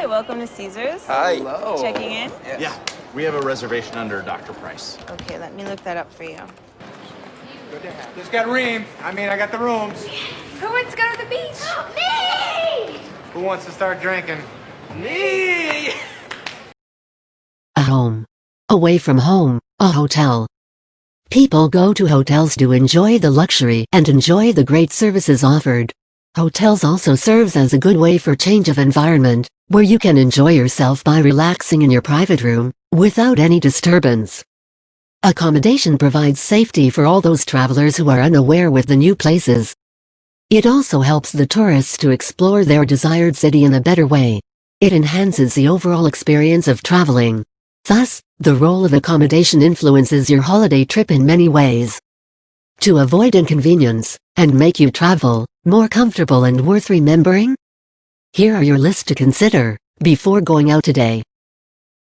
welcome to Caesars. Hi. Hello. Checking in? Yes. Yeah, we have a reservation under Dr. Price. Okay, let me look that up for you. Good to have. Just got reamed. I got the rooms. Who wants to go to the beach? Me! Who wants to start drinking? Me! A home. Away from home, a hotel. People go to hotels to enjoy the luxury and enjoy the great services offered. Hotels also serves as a good way for change of environment, where you can enjoy yourself by relaxing in your private room, without any disturbance. Accommodation provides safety for all those travelers who are unaware with the new places. It also helps the tourists to explore their desired city in a better way. It enhances the overall experience of traveling. Thus, the role of accommodation influences your holiday trip in many ways. To avoid inconvenience, and make you travel more comfortable and worth remembering? Here are your lists to consider before going out today.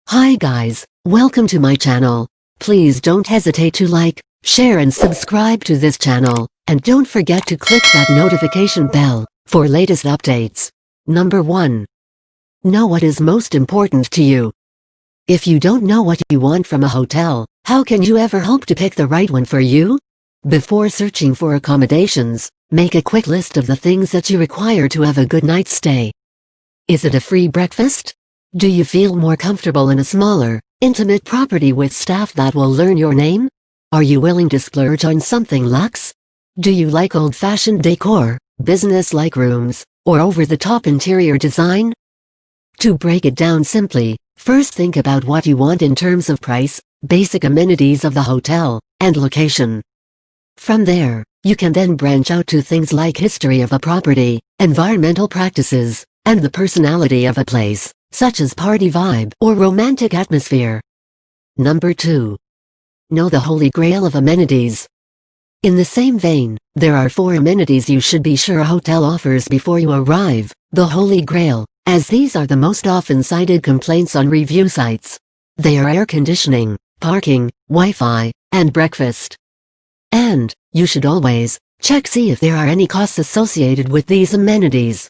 Hi guys, welcome to my channel. Please don't hesitate to like, share and subscribe to this channel, and don't forget to click that notification bell for latest updates. Number 1. Know what is most important to you. If you don't know what you want from a hotel, how can you ever hope to pick the right one for you? Before searching for accommodations, make a quick list of the things that you require to have a good night's stay. Is it a free breakfast? Do you feel more comfortable in a smaller, intimate property with staff that will learn your name? Are you willing to splurge on something luxe? Do you like old-fashioned decor, business-like rooms, or over-the-top interior design? To break it down simply, first think about what you want in terms of price, basic amenities of the hotel, and location. From there, you can then branch out to things like history of a property, environmental practices, and the personality of a place, such as party vibe or romantic atmosphere. Number 2. Know the holy grail of amenities. In the same vein, there are 4 amenities you should be sure a hotel offers before you arrive, the holy grail, as these are the most often cited complaints on review sites. They are air conditioning, parking, Wi-Fi, and breakfast. And, you should always see if there are any costs associated with these amenities.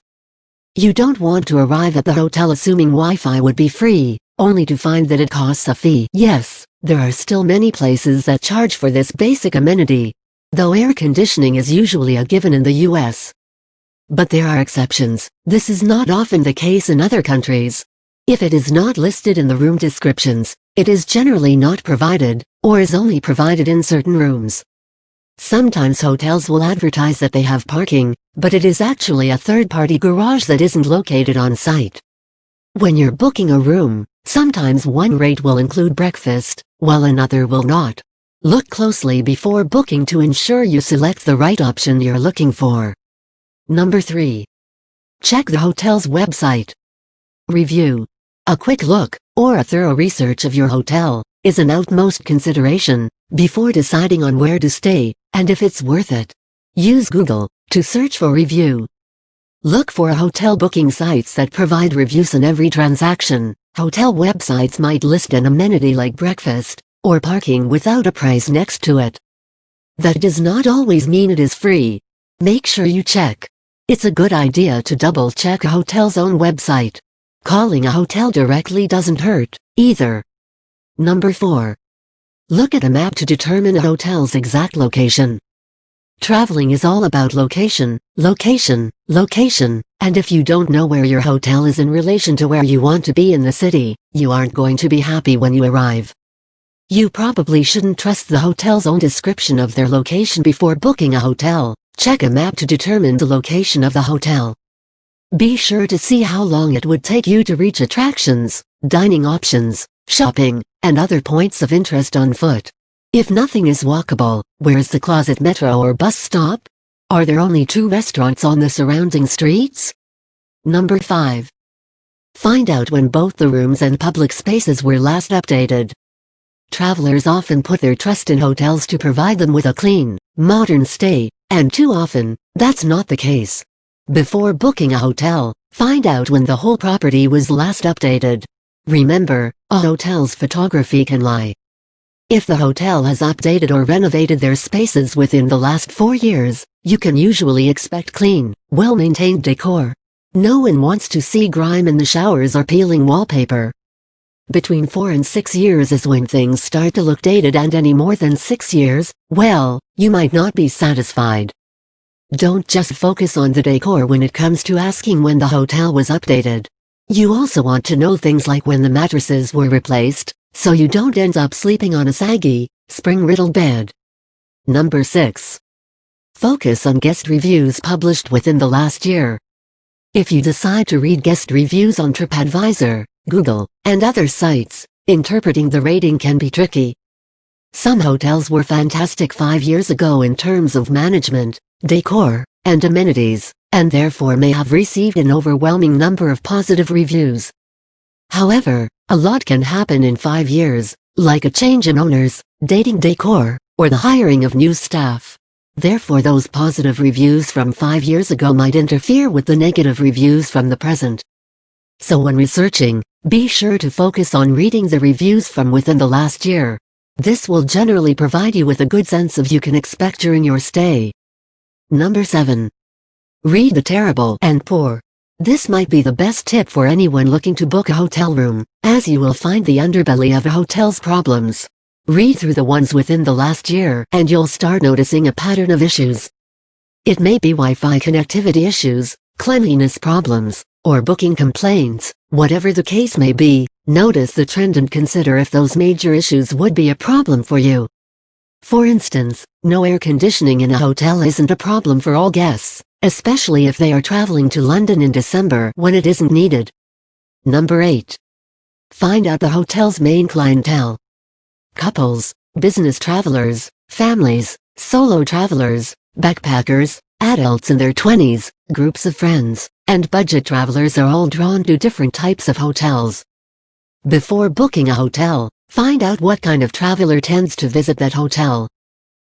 You don't want to arrive at the hotel assuming Wi-Fi would be free, only to find that it costs a fee. Yes, there are still many places that charge for this basic amenity, though air conditioning is usually a given in the US. But there are exceptions. This is not often the case in other countries. If it is not listed in the room descriptions, it is generally not provided, or is only provided in certain rooms. Sometimes hotels will advertise that they have parking, but it is actually a third-party garage that isn't located on site. When you're booking a room, sometimes one rate will include breakfast, while another will not. Look closely before booking to ensure you select the right option you're looking for. Number 3. Check the hotel's website. Review. A quick look, or a thorough research of your hotel, is an utmost consideration before deciding on where to stay, and if it's worth it. Use Google to search for review. Look for hotel booking sites that provide reviews on every transaction. Hotel websites might list an amenity like breakfast, or parking without a price next to it. That does not always mean it is free. Make sure you check. It's a good idea to double-check a hotel's own website. Calling a hotel directly doesn't hurt, either. Number 4. Look at a map to determine a hotel's exact location. Traveling is all about location, location, location, and if you don't know where your hotel is in relation to where you want to be in the city, you aren't going to be happy when you arrive. You probably shouldn't trust the hotel's own description of their location before booking a hotel. Check a map to determine the location of the hotel. Be sure to see how long it would take you to reach attractions, dining options, shopping, and other points of interest on foot. If nothing is walkable, where's the closest metro or bus stop? Are there only 2 restaurants on the surrounding streets? Number 5. Find out when both the rooms and public spaces were last updated. Travelers often put their trust in hotels to provide them with a clean, modern stay, and too often, that's not the case. Before booking a hotel, find out when the whole property was last updated. Remember, a hotel's photography can lie. If the hotel has updated or renovated their spaces within the last 4 years, you can usually expect clean, well-maintained decor. No one wants to see grime in the showers or peeling wallpaper. Between 4 and 6 years is when things start to look dated, and any more than 6 years, well, you might not be satisfied. Don't just focus on the decor when it comes to asking when the hotel was updated. You also want to know things like when the mattresses were replaced, so you don't end up sleeping on a saggy, spring-riddled bed. Number 6. Focus on guest reviews published within the last year. If you decide to read guest reviews on TripAdvisor, Google, and other sites, interpreting the rating can be tricky. Some hotels were fantastic 5 years ago in terms of management, decor, and amenities, and therefore may have received an overwhelming number of positive reviews. However, a lot can happen in 5 years, like a change in owners, dating decor, or the hiring of new staff. Therefore, those positive reviews from 5 years ago might interfere with the negative reviews from the present. So when researching, be sure to focus on reading the reviews from within the last year. This will generally provide you with a good sense of what you can expect during your stay. Number 7. Read the terrible and poor. This might be the best tip for anyone looking to book a hotel room, as you will find the underbelly of a hotel's problems. Read through the ones within the last year and you'll start noticing a pattern of issues. It may be Wi-Fi connectivity issues, cleanliness problems, or booking complaints. Whatever the case may be, notice the trend and consider if those major issues would be a problem for you. For instance, no air conditioning in a hotel isn't a problem for all guests, especially if they are traveling to London in December when it isn't needed. Number 8. Find out the hotel's main clientele. Couples, business travelers, families, solo travelers, backpackers, adults in their 20s, groups of friends, and budget travelers are all drawn to different types of hotels. Before booking a hotel, find out what kind of traveler tends to visit that hotel.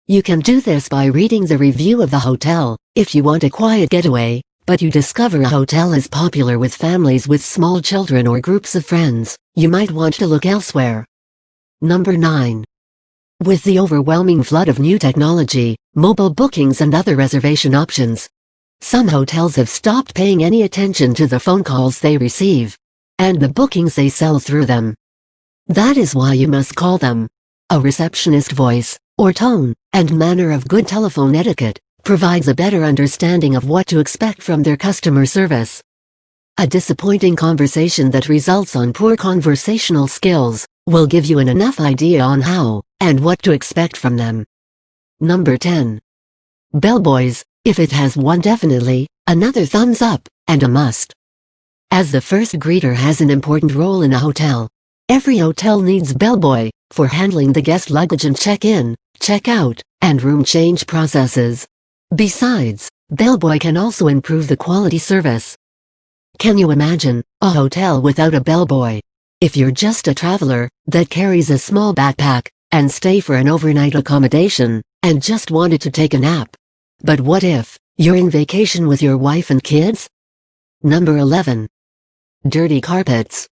You can do this by reading the review of the hotel. If you want a quiet getaway, but you discover a hotel is popular with families with small children or groups of friends, you might want to look elsewhere. Number 9. With the overwhelming flood of new technology, mobile bookings and other reservation options, some hotels have stopped paying any attention to the phone calls they receive, and the bookings they sell through them. That is why you must call them. A receptionist's voice, or tone, and manner of good telephone etiquette, provides a better understanding of what to expect from their customer service. A disappointing conversation that results on poor conversational skills will give you enough idea on how and what to expect from them. Number 10. Bellboys. If it has one definitely, another thumbs up, and a must. As the first greeter has an important role in a hotel, every hotel needs bellboy for handling the guest luggage and check-in, check-out, and room change processes. Besides, bellboy can also improve the quality service. Can you imagine a hotel without a bellboy? If you're just a traveler that carries a small backpack and stay for an overnight accommodation and just wanted to take a nap. But what if you're in vacation with your wife and kids? Number 11. Dirty carpets.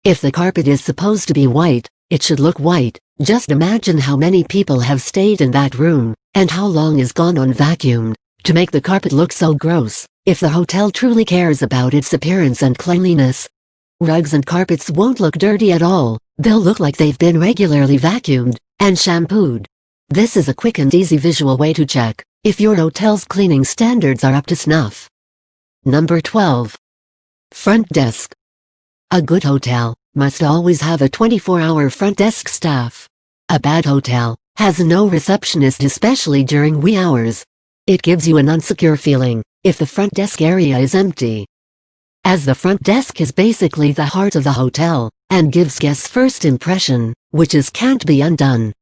If the carpet is supposed to be white, it should look white. Just imagine how many people have stayed in that room, and how long is gone unvacuumed, to make the carpet look so gross. If the hotel truly cares about its appearance and cleanliness, rugs and carpets won't look dirty at all. They'll look like they've been regularly vacuumed and shampooed. This is a quick and easy visual way to check if your hotel's cleaning standards are up to snuff. Number 12. Front desk. A good hotel must always have a 24-hour front desk staff. A bad hotel has no receptionist, especially during wee hours. It gives you an insecure feeling if the front desk area is empty. As the front desk is basically the heart of the hotel and gives guests first impression, which can't be undone.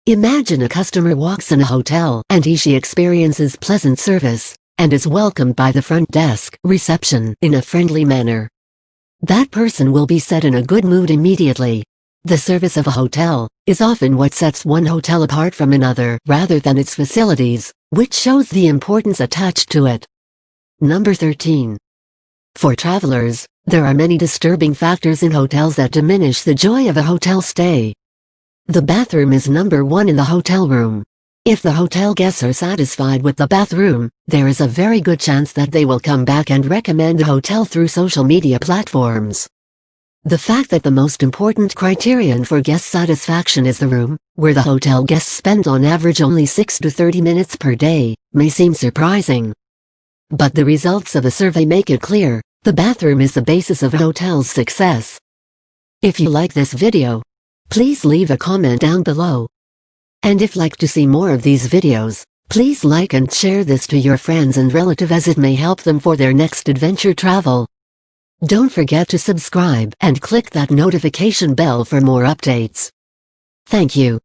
Imagine a customer walks in a hotel and she experiences pleasant service and is welcomed by the front desk reception in a friendly manner. That person will be set in a good mood immediately. The service of a hotel is often what sets one hotel apart from another rather than its facilities, which shows the importance attached to it. Number 13. For travelers, there are many disturbing factors in hotels that diminish the joy of a hotel stay. The bathroom is number 1 in the hotel room. If the hotel guests are satisfied with the bathroom, there is a very good chance that they will come back and recommend the hotel through social media platforms. The fact that the most important criterion for guest satisfaction is the room, where the hotel guests spend on average only 6 to 30 minutes per day, may seem surprising. But the results of the survey make it clear, the bathroom is the basis of a hotel's success. If you like this video, please leave a comment down below. And if you'd like to see more of these videos, please like and share this to your friends and relatives as it may help them for their next adventure travel. Don't forget to subscribe and click that notification bell for more updates. Thank you.